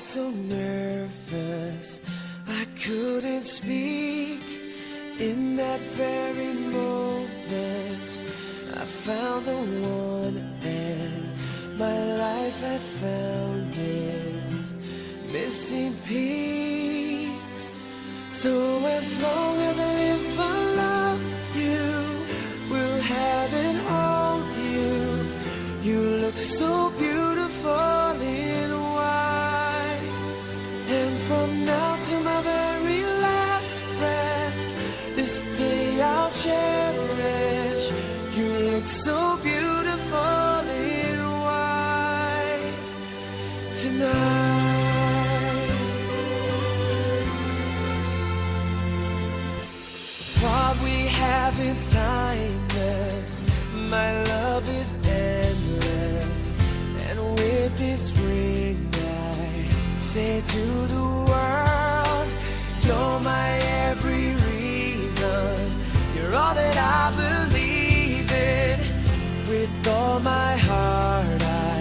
got so nervous I couldn't speak. In that very moment I found the one, and my life had found its missing piece. So as long as I live I love you, will have and hold you. You look so beautiful in white, and from now to my very last breath, this day I'll cherish. You look so beautiful in white tonight. What we have is timeless, my love is endless, and with this ring I say to the world, you're my every reason, you're all that I believe in. With all my heart I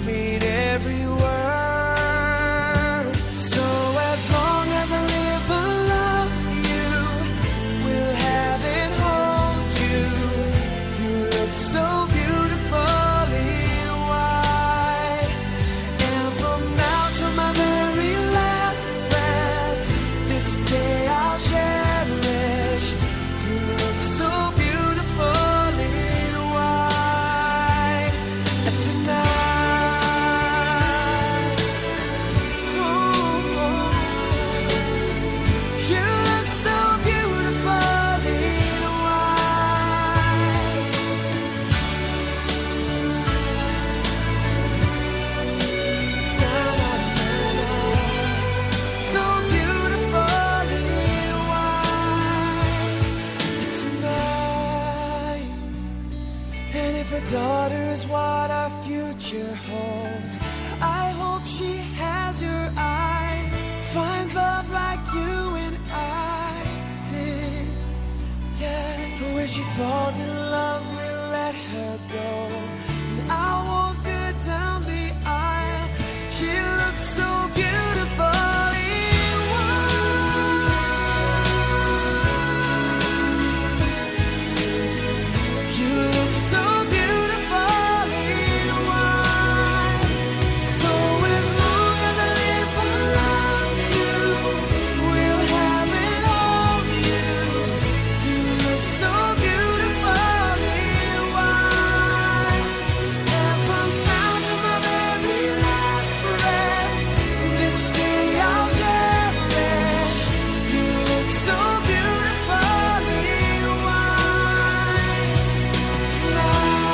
mean every word. So as long as I live I love you, will have and hold you. You look so beautiful in white, and from now to my very last breath, this day I'll cherish. You look so beautiful in white tonight. Oh, you look so beautiful in white. Na, na, na, na. So beautiful in white tonight. And if a daughter is what our future holds, I hope she has your eyes, finds love like you and I did. Yeah, but when she falls in love, we'll let her go. And I'll walk her down the aisle. She looks so beautiful in white. You look so beautiful in white. So as long as I live I love you, will have and hold you. You look so beautiful in white, and from now to my very last breath, this day I'll cherish. You look so beautiful in white tonight.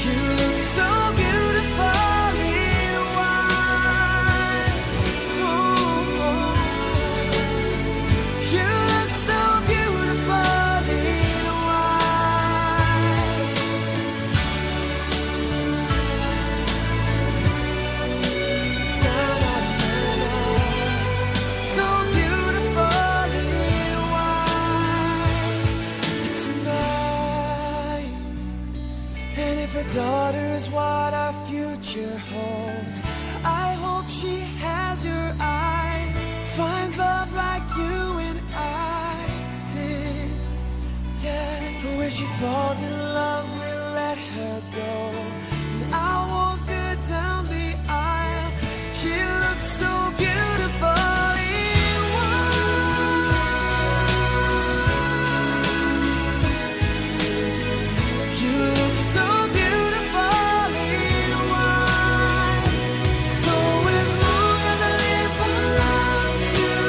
You look so beautiful in white. Oh, you look so beautiful in white. Na, na, na, na. So beautiful in white tonight. And if a daughter is what our future holds, I hope she has your eyes, finds love like you and I did. Yeah, but when she falls in love, we'll let her go. And I'll walk her down the aisle. She looks so beautiful in white. You look so beautiful in white. So as long as I live I love you,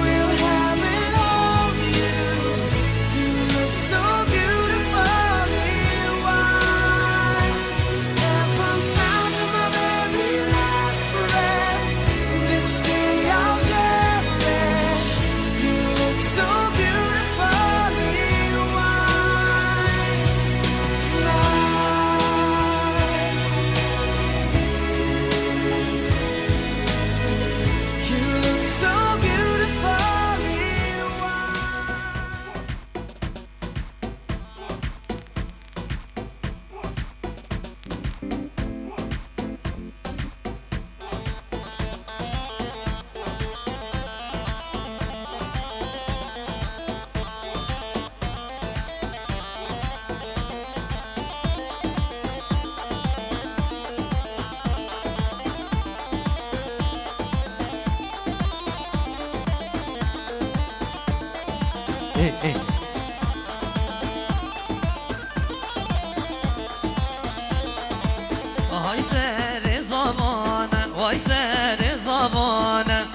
will have and hold you. You look so beautiful in white. وای سر زمانه وای سر زمانه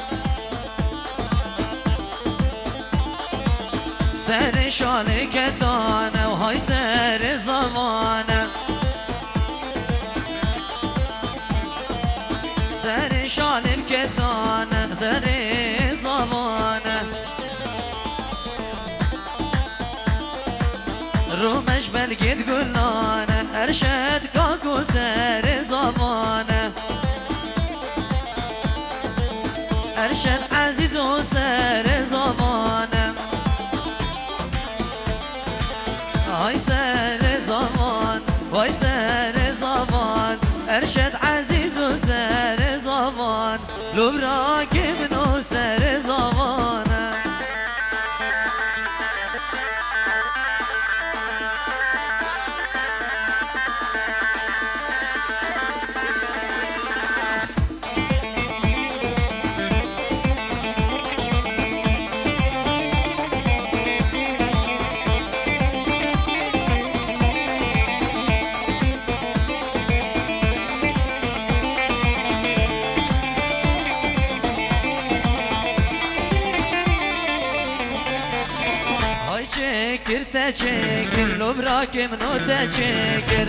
سر شال کتانه وای سر زمانه سر شال کتانه سر زمانه رومش بلگید گلانه ارشد کاکو سر زمانه ارشد عزیز و سر زمانه وای سر زمان وای سر زمان ارشد عزیز و سر زمان لبرا که منو سر زمانه چکر تچکر لبرا که منو تچکر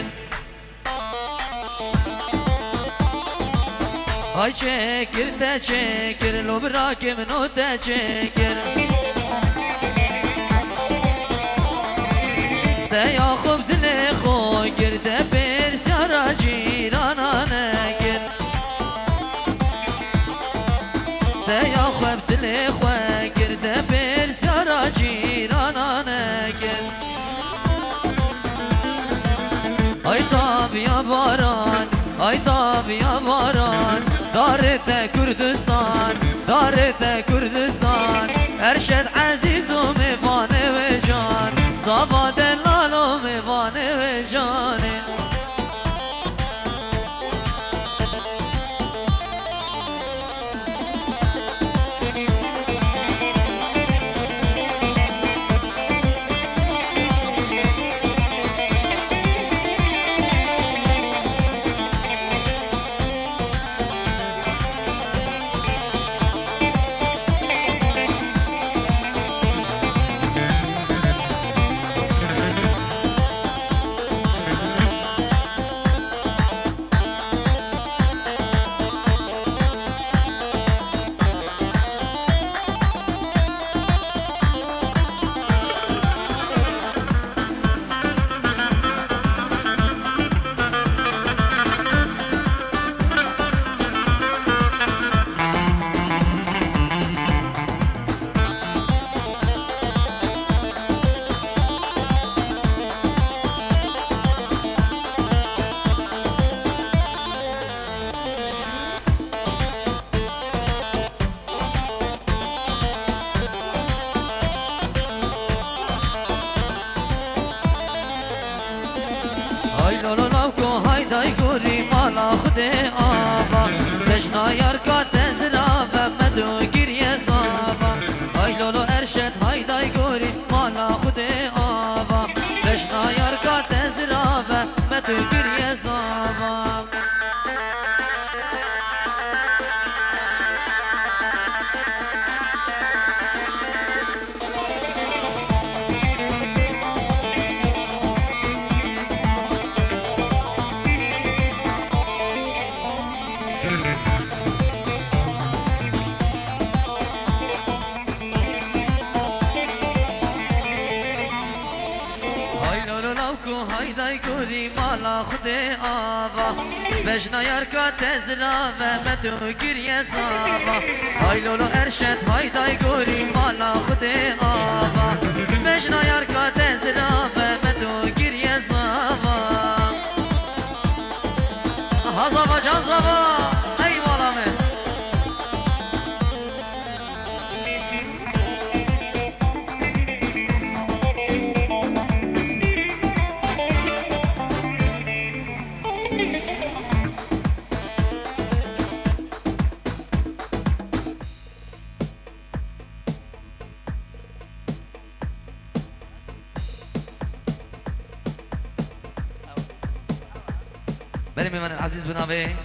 های چکر تچکر لبرا که منو تچکر دیا خوب دل خو گرده برسیارا جیرانانه گر دیا خوب دل خو گرده برسیارا جیرانانه گر ای تابیا باران ای تابیا باران دارت کردستان دارت کردستان ارشد عزیز و میوانه و جان زاباد لال و میوانه و جانه های لولو لو کو های دای گوری مالا خود آبا بشنا یار کا تزرا و مدو گیری زابا های لولو ارشد های دای گوری مالا خود آبا بشنا یار کا تزرا و مدو گیری زابا های دای گوری مالا خود آبا بجنا یار کا تزرا و مدو گیری زابا های لولو ارشد های دای گوری مالا خود آبا بجنا یار کا تزرا و مدو گیری زابا ها زابا جان زابا ای والا من بله میوان عزیز بنابه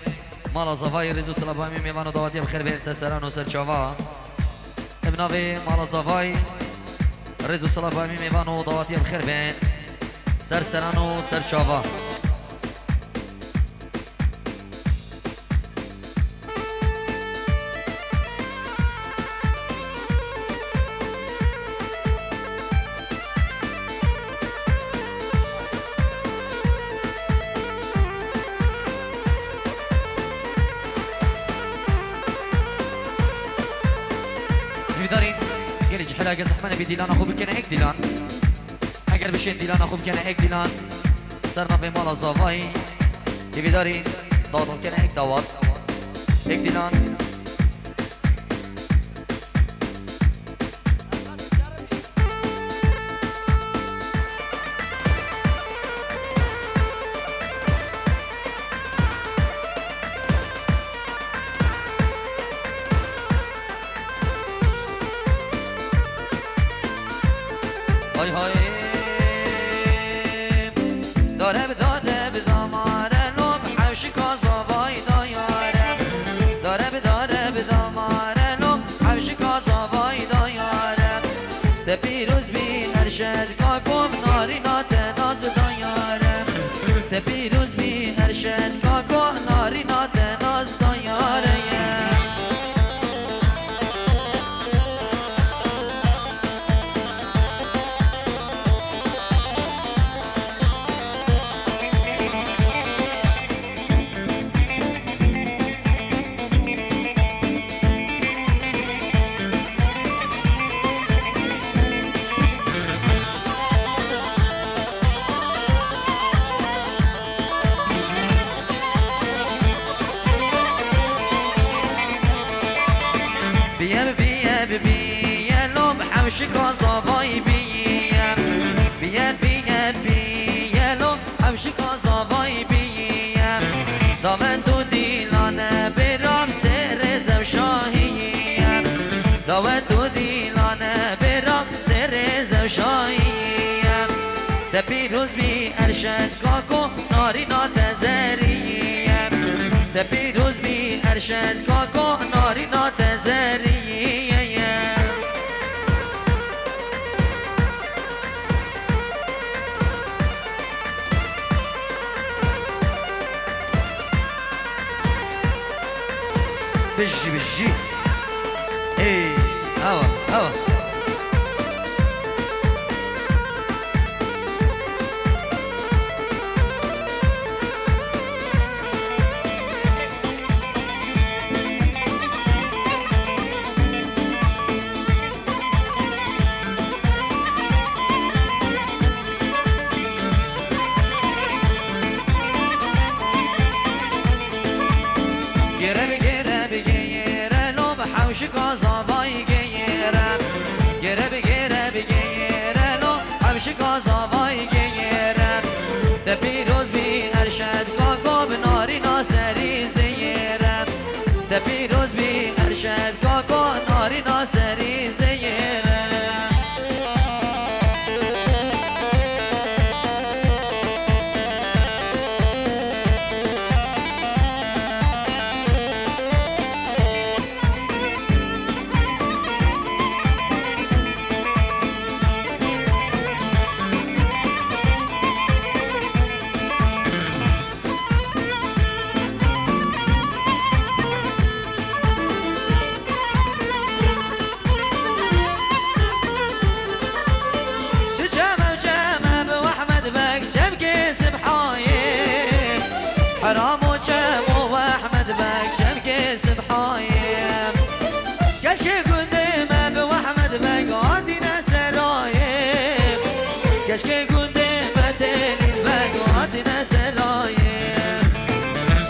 مالا زفای رزو سلابای میوان و دعاتی بخیر به سرسران و سرچاوا بنابه مالا زفای رزو سلابای میوان و دعاتی بخیر به سرسران و سرچاوا دارین گلی جحلا که زحمه نبی دیلان خوب کنه یک دیلان اگر بشین دیلان خوب کنه یک دیلان سرنا به مال زاوایی دیوی دارین دادون کنه یک دوار یک دیلان های های داره به داماره لوم حوشی کازاوای دایاره داره به داماره لوم حوشی کازاوای دایاره ده پیروز بی ارشد کاکم ناری ناته ناز دایاره ده پیروز بی ارشد کاکم ناری ناته ناز دایاره بيه لو بحوش كازاواي بيه لو حوش كازاواي بيه دامن تو دیلانه برام سر زوشاهی دامن تو دیلانه برام سر زوشاهی ده پیروز بی ارشد کاکو ناری ناتزری ده پیروز بی ارشد کاکو ناری ناتزری بجي ايه هوا حوش کازاوای گیرم گره بگیره لو حوش کازاوای گیرم ده پیروز بی ارشد کاکو بناری ناسری زیرم ده پیروز بی ارشد کاکو ناری ناسری زیرم حرام وجم واحمد بك شبكي سبحايم كشكي قدام بواحمد بك عادنا سرايم كشكي قدام تاني بك عادنا سرايم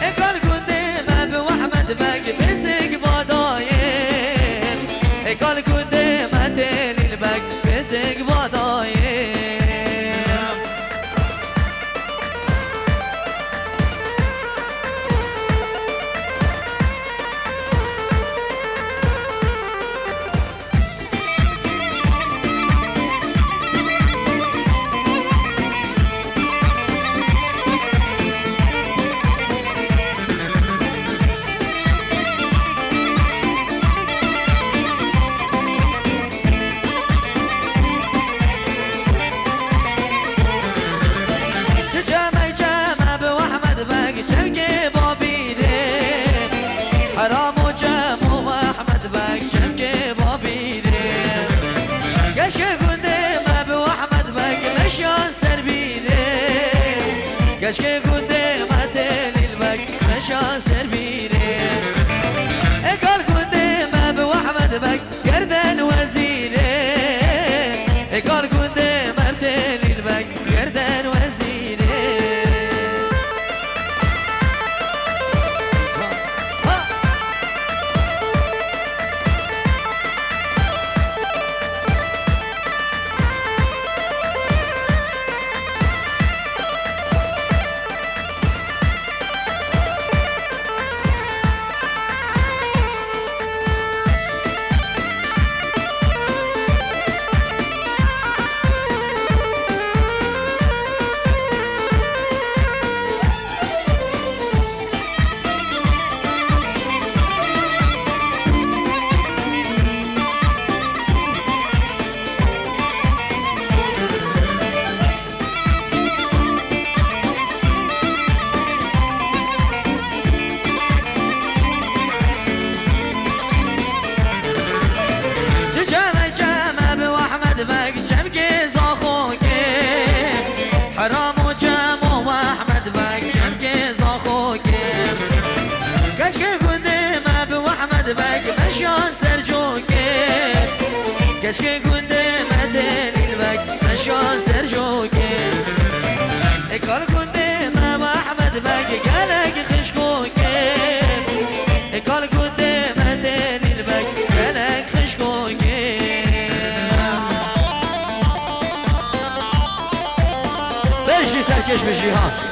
اقل قدام بواحمد بك بسك بضايم اقل قدام تاني بك بسك بضايم كشكي قدامت للبك مشى سربيري قال قدام ابو احمد بك قردان وزيري قال قدام ابتلي البك قردان وزيري كشكي قدامت للبك مشان سرجوكي قال قدام ابو احمد بك قالك خشكوكي قال قدامت للبك قالك خشكوكي برشي سركش بجيها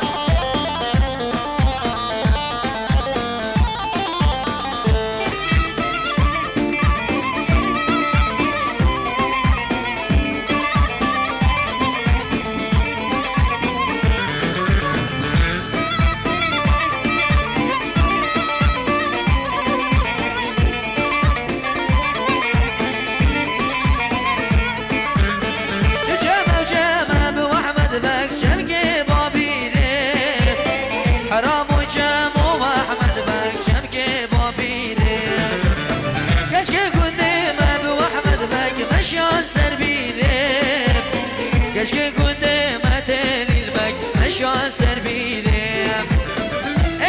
كشكي قدامت للبك مشان سربيلي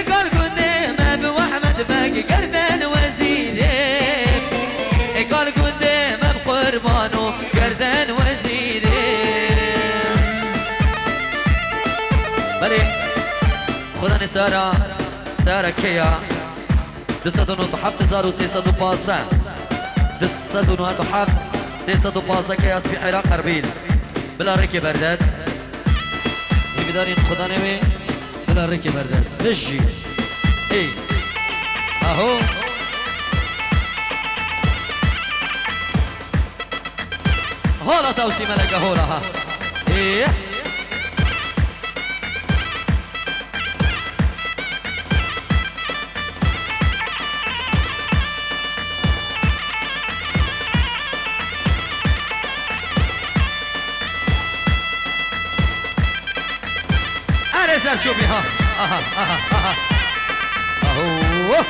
قال قدام ابو احمد بك قردان وزيري قال قدام بقربانو قردان وزيري بلي خدا نسارا سارا كيا دستو نطحب تزارو سيسا دو بازده دستو نطحب سيسا دو بازده كياس في عراق اربيل بلا ركي برداد بدارين خدا نمي بلا ركي برداد بجي اي اهو هولا توسي ملكة هولا ها ايه سر شوفي ها اها اها اها اهو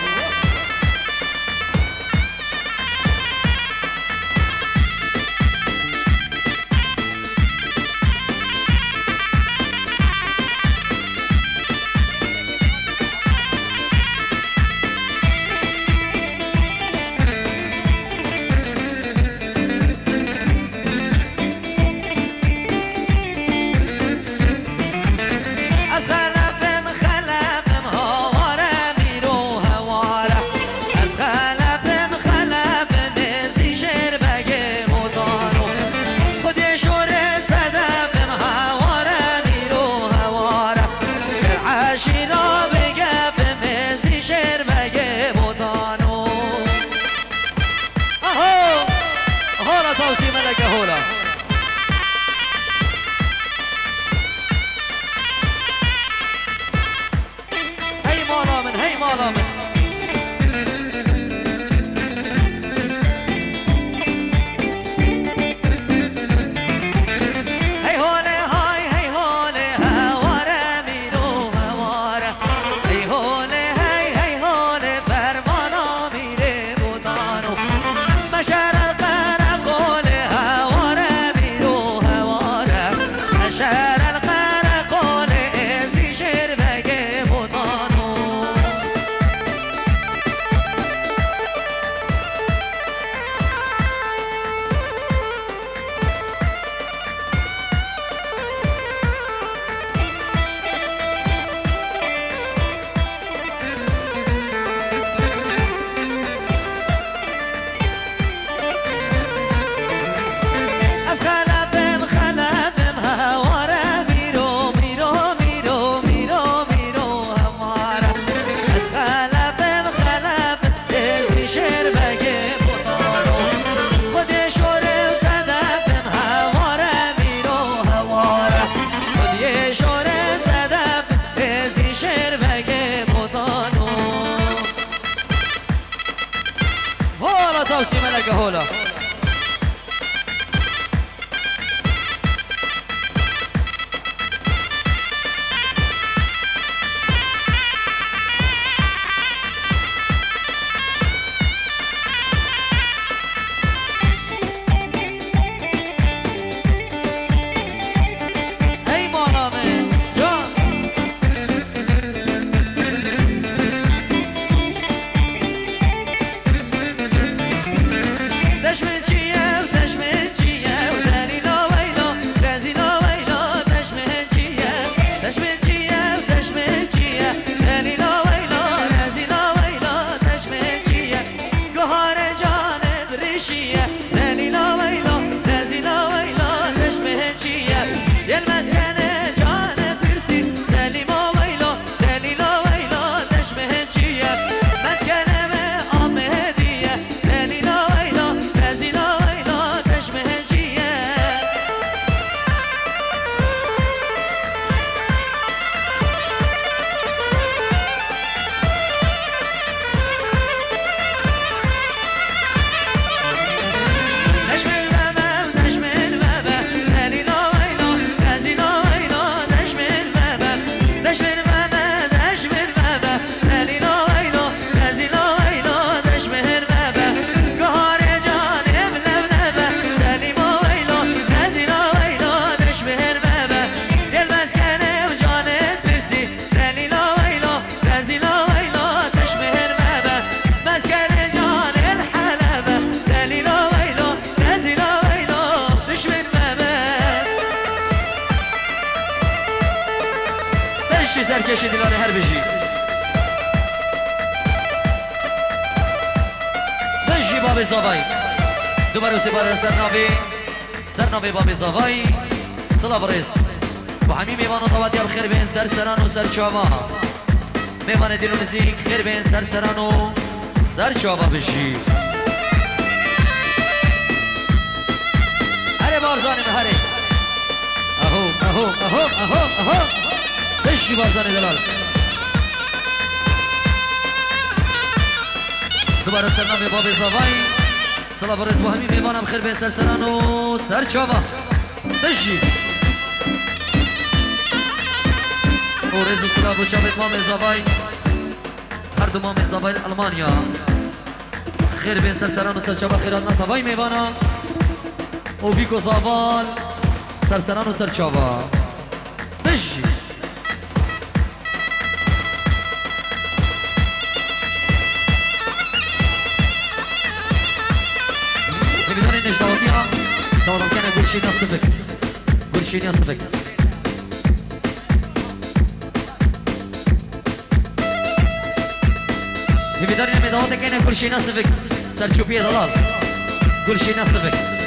توسي ملكة هولا هي مالا من هي مالا من هي هولي هاي هي هولي هوارا ميرو هوارا هي هولي هي هولي فرمانا ميري بوطانو مشار شهر القرقول إزي کشی دلانه هر بجی بجی باب زاوای دوباره سپاره سرناوی باب زاوای صلاح برس و همین میوان و طوات یاب خیر بین سر سران و سر چاوا میوان دل و نزیک خیر بین سر سران و سر چاوا بجی هره بارزانی هره اهو بشی بارزانی دلال دوباره سرناوی باب زاوای صلاح برس با همین میوانم خیر بین سر سران و سر چاوا بشی و رزو صلاح و چاوت مام زاوای هر دو مام زاوای المانیا خیر بین سر سران و سر چاوا خیرات نتوای میوانا و بیکو زاوال سر سران و سر چاوا بشی نمیدانی نجداواتی ها تاودم کنه گلشینی اصفک نمیدانی نمیداواتی کنه گلشینی اصفک سرچوبی دلال گلشینی اصفک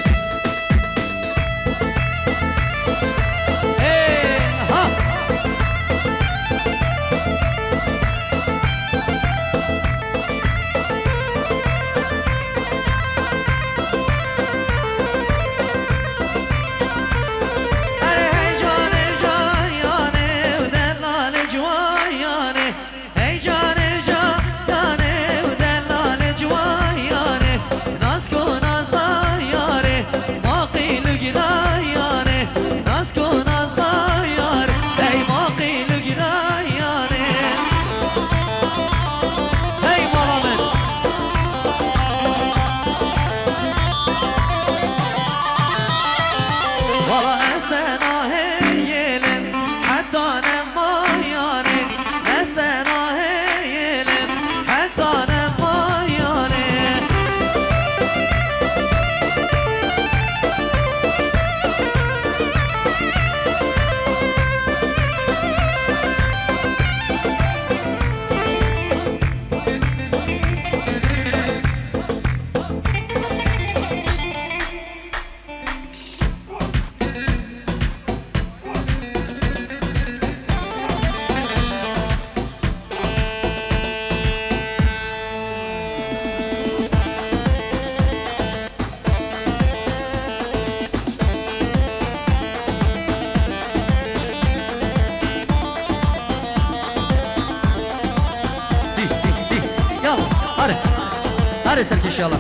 هره سرکش یالا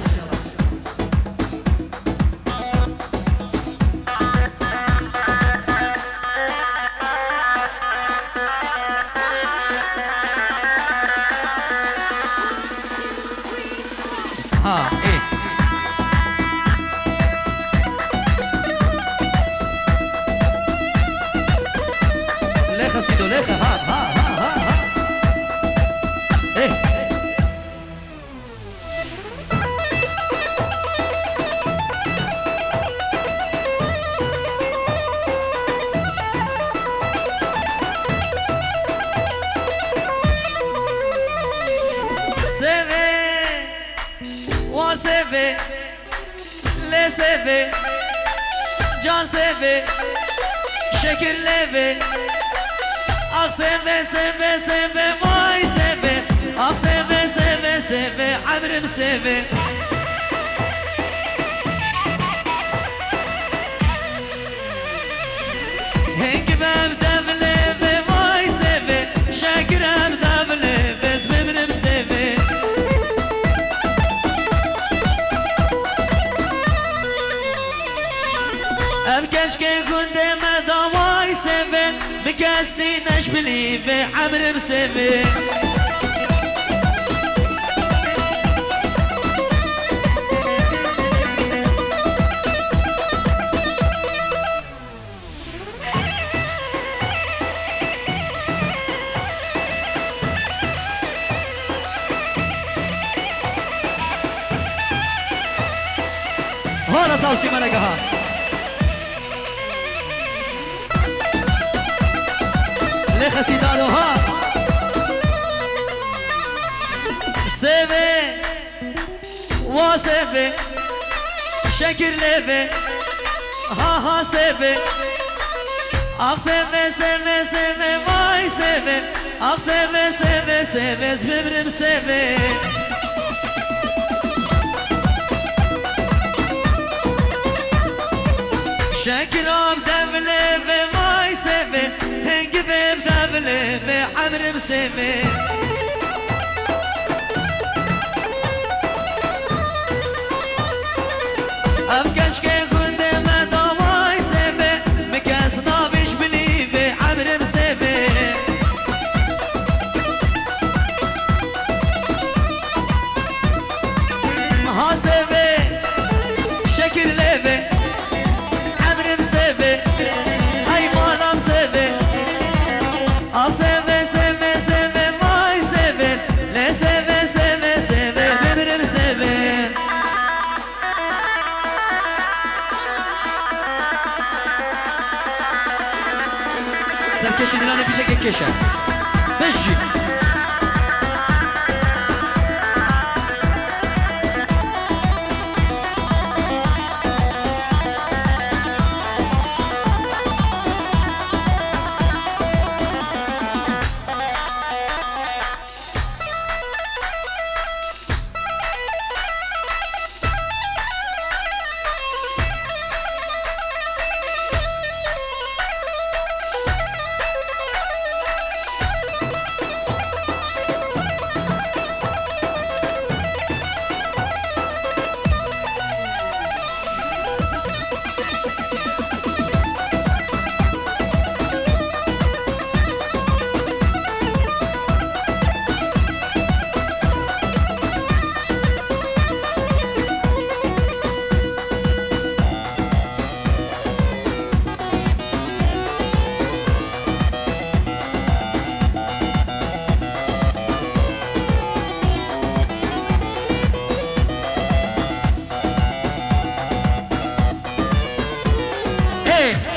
ها ايه ليخا سيدو ليخا ها ايه Seve, le seve, can seve, şekil leve. Ah seve seve seve, vay seve. Ah seve seve seve, abrim seve. Hengi bev devle ve vay seve, şekil ev devle, bezmemrim seve. Ev keşke gündeme davay seve Bikesti neşbili ve amrim seve هلا توصيمة لقاها لخسي دالو ها سيفي وسيفي شكر ليفي ها سيفي اخ سيفي سيفي سيفي واي سيفي اخ سيفي سيفي سيفي زببرم سيفي شكرام دبلي في واي سيفي هنج في دبلي في عمرم سيفي أفكاش كي كنت مدى واي سيفي مكاس نافش بلي في عمرم سيفي ها سيفي شكر ليفي هاي مالام سيفي اه سيفي سيفي سيفي ماي سيفي لي سيفي سيفي سيفي ببرم سيفي سركشي دلاني بيجيك كيشا بجي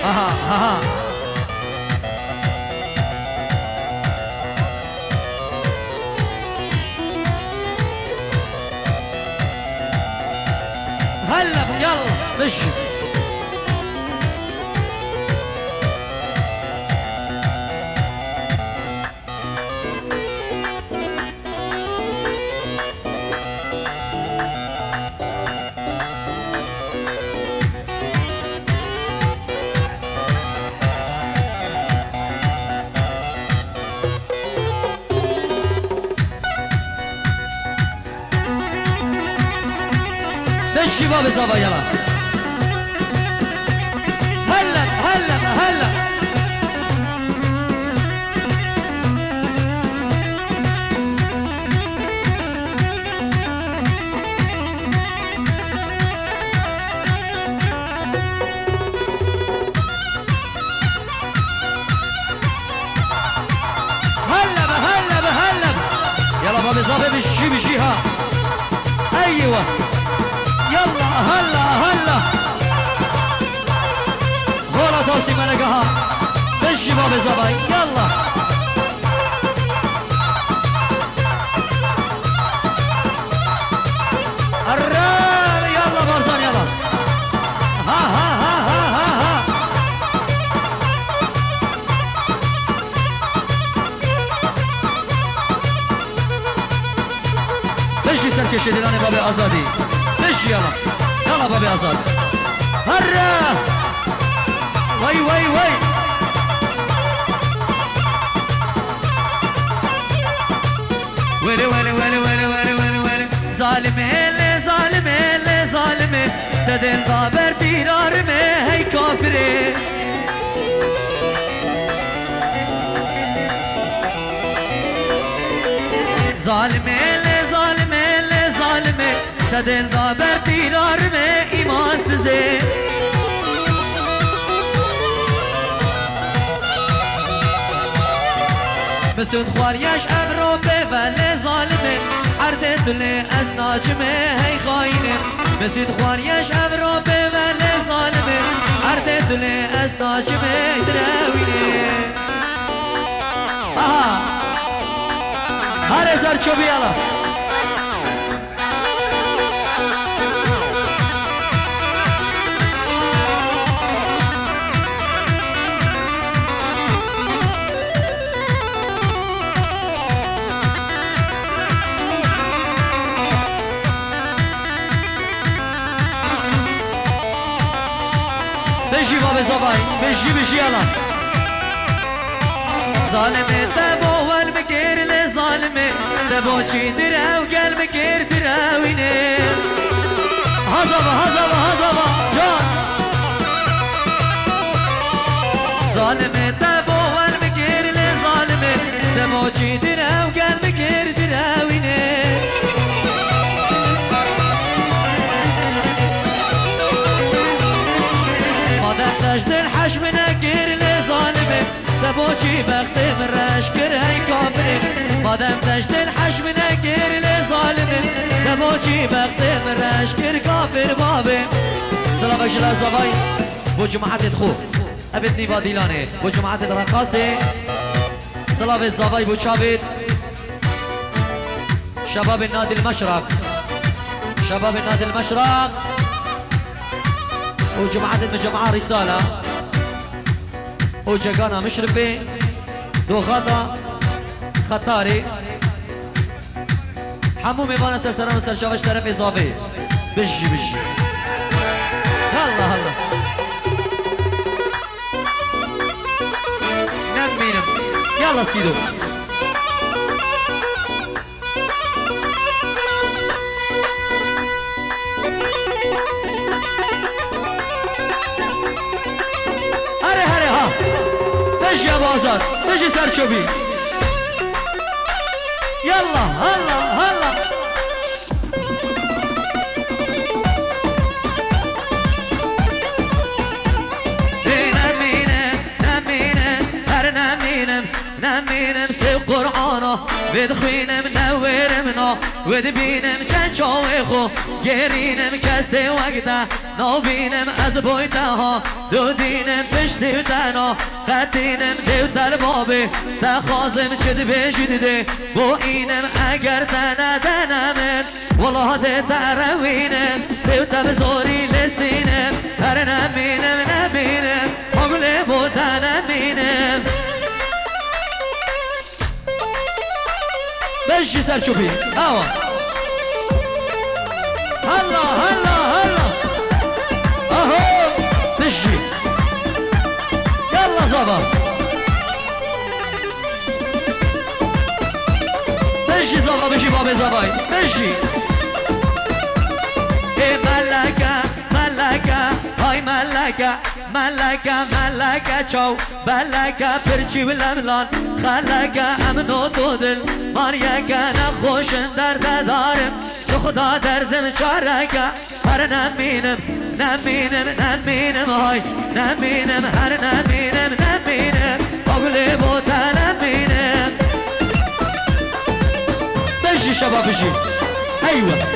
ها هلا يلا مشي مشي باب زابا يلا هلا هلا هلا يلا باب زابا بشي ها ايوه يلا هلا هولا توسي ملقاها بالشباب زباي يلا الراب يلا برزان يلا ها بشي سركشي دلاني باب ازادي بشي يلا بابي ازاد هرا وي ويلي ظالمي تدل غابر ديرارمي هي كافري ظالمي تدل غابر ديرارمي ایمان سزي مسود خواریش امرو به ولی ظالمه عرده دلی از ناجمه هی خاینه مسود خواریش امرو به ولی ظالمه عرده دلی از ناجمه دراوینه هر ازار چوبی الله بجي بابا زباي بجي يلا ظالمي تبو والمكير لظالمي تبو شي درا وقال مكير دراويني هزبا جان ظالمي تبو والمكير لظالمي تبو شي درا وقال مكير دراويني تجد الحش من اكير لظالمي تبوشي بختي من رشكر هاي كابري مادام تجد الحش من اكير لظالمي تبوشي بختي من رشكر كافر بابي سلامك جلا زباي بو جماعة تخو ابدني باديلاني بو جماعة رقاصي سلام الزباي بو شابير شباب النادي المشرق شباب النادي المشرق وجماعة المجمعة رسالة وجاكانا مشرفي دوغاتا خطاري حمومي بانا سرسران وسرشافش طرف اضافي بجي هلا نمينم يلا سيدو بجي يا بازار بجي سرشوفي يلا هلا نمينم سيب قرآنه بدخوينم نورمنا ودبينم چنچاوخو گرینم کسی وقتا نابینم از بویتها دودینم پشتی تنا قدینم دیوتر بابی تخازم چد بجدده با اینم اگر تندنمن والله ده تروینم دیوتر بزاری لستینم هر نمینم اگلی بوده نمینم بجي سرشوفي اوا هلا اهو بجي يلا زبا بجي زبا بجي بابي زباي بجي ايه ملكة هاي ملكة چاو بلکه پرچی و لملان خلکه امن و دودل مانیکه نخوشن درد دارم تو خدا دردم چارکه هر نمینم های نمینم هر نمینم اگلی بوده نمینم بجی شبا بجی ایوه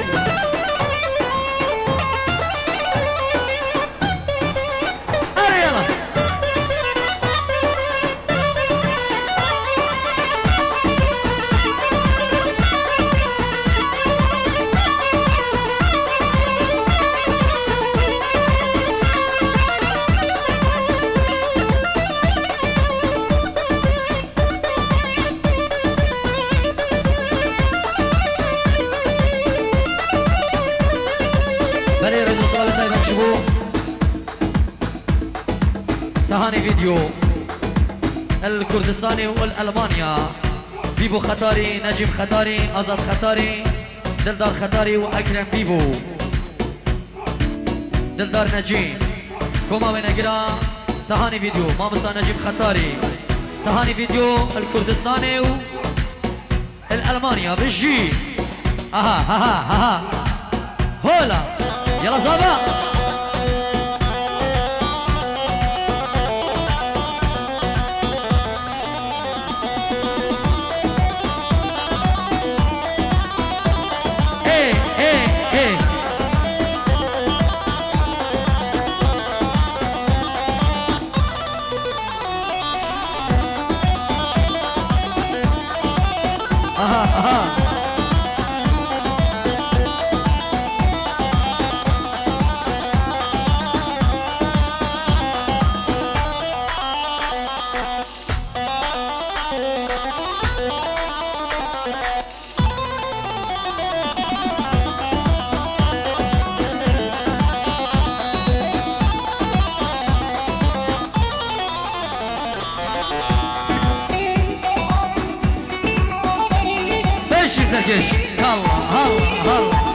تهاني فيديو الكردستاني والألمانيا بيبو خطاري نجيب خطاري أزاد خطاري دلدار خطاري وأكرم بيبو دلدار نجيب كوما بنجرا تهاني فيديو مامستا نجيب خطاري تهاني فيديو الكردستاني والألمانيا بجي اها هولا يلا زابا سرکش الله الله الله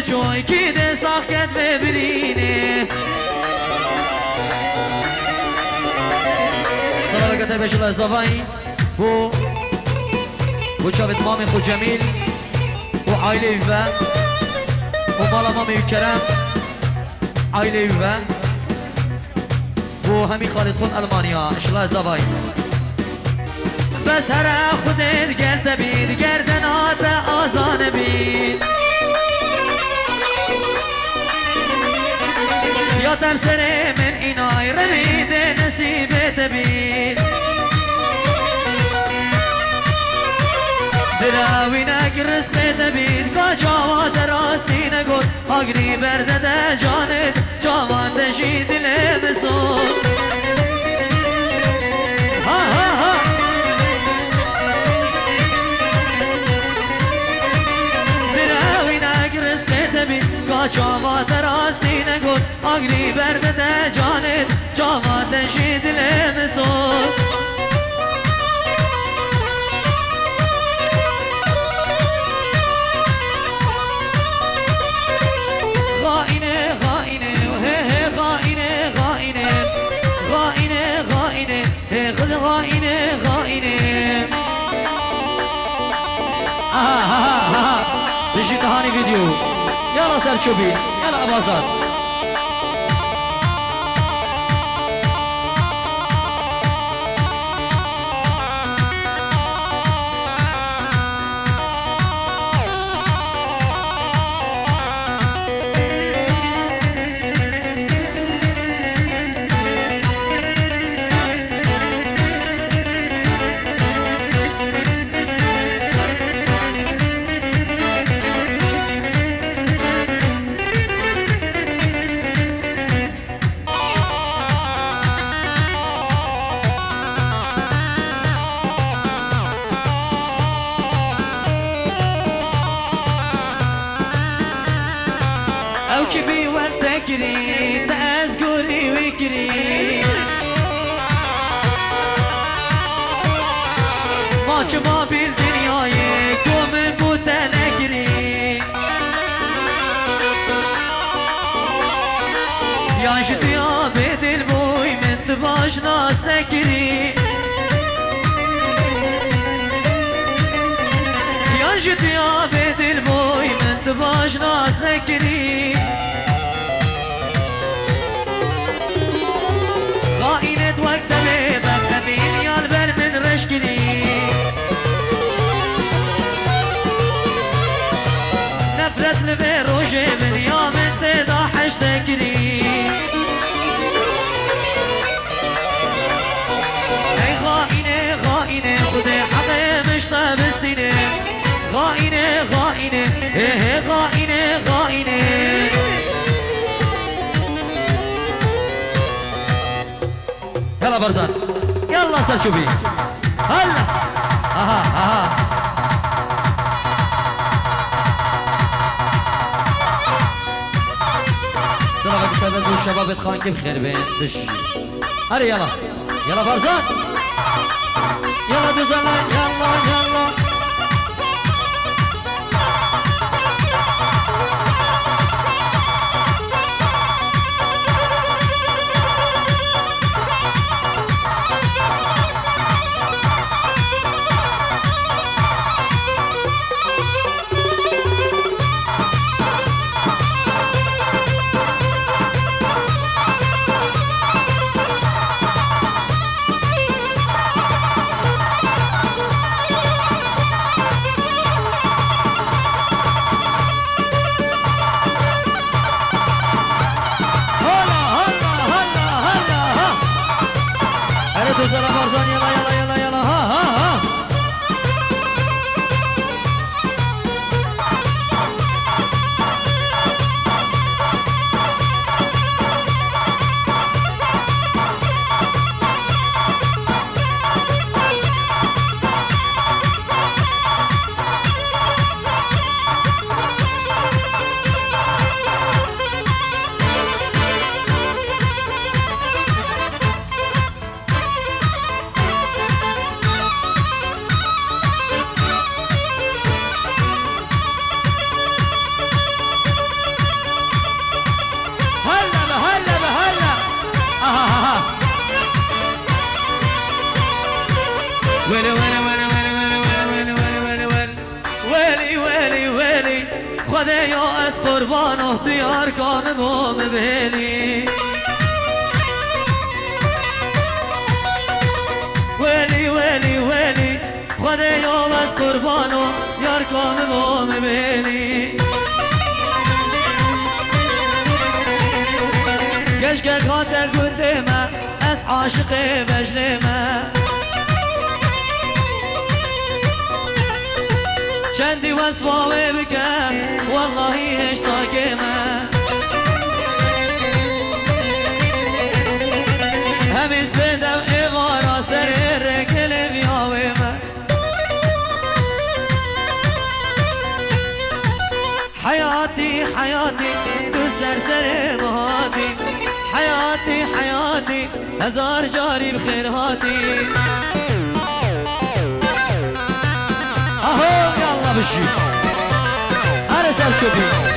جوی کی ده ساخت ببرینه سلام کته بهش الله زوای بو چاوت مام خو جمیل و عائله و مالا مام کرم عائله و همی خالد خود المانیا ان الله زوای بس هر خودت گرد بید گردنات آزان بید یا تمسر من اینای رمید نصیبت بید دراوی نگ رزقت بید که جواد راستی نگود آگری برده ده جانت جوان دشی دل بسود ها ها ها دراوی نگ رزقت بید که جواد راستی نگود آگری برده ده جانت جوان دشی دل بسود غاینه بشید دهانی ویدیو یالا سرچوبی یالا آوازات كبي والتكري تأذكري وكري ما في الدنيا يكون متنكري يا شتي يا بيت البوي من تباش ناس نكري يا شتي يا بيت البوي من تباش ناس نكري غائنة وقت بيبك تبين يا البر من رشكني نفرت لبروجي من يوم انت ضاحش تكري اي غائنة خدي حقي مش طابستني غائنة ايه غائنة يلا برزان يلا سرشوبي هلا اها سلام كتابة الشباب تخانك بخير بين دش هري يلا برزان يلا دوزنا يلا بارزان يلا يلا يلا يلا ها ها ها ويلي ويلي ويلي ويلي ويلي ويلي ويلي ويلي ويلي ويلي ويلي خدايا از قربانه دیار کانم و مبینی ويلي ويلي ويلي خدايا از قربانه دیار کانم و مبینی کشکه کاته گندمه از عاشق بجلمه چندی وصفاوی بکم والله اشتاقمه همیز بدم ایوارا سر رکل بیاویمه حیاتی حیاتی تو سر مهاتی حیاتی حیاتی هزار جاری بخیر هاتی اهو يلا بشي انا سام شوفي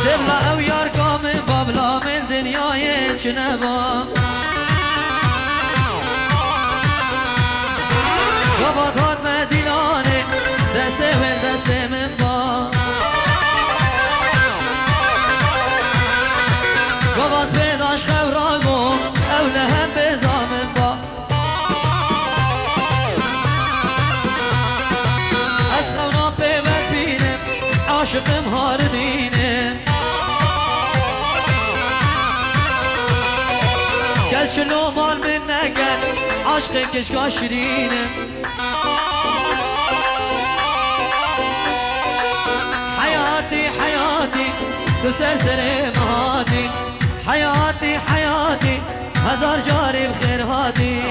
دبلا او يار كامل بابلا من دنياي چنبا وفات هات مدینانه دسته و دسته من با گواز بداش خورال بو اوله هم بزامن با از خونا پیوت بینم عاشقم هار دینم کس شنو مال من نگل عاشق کشکا شیرینم حياتي حياتي تسرسر مهاتي حياتي حياتي هزار جاري بخير هاتي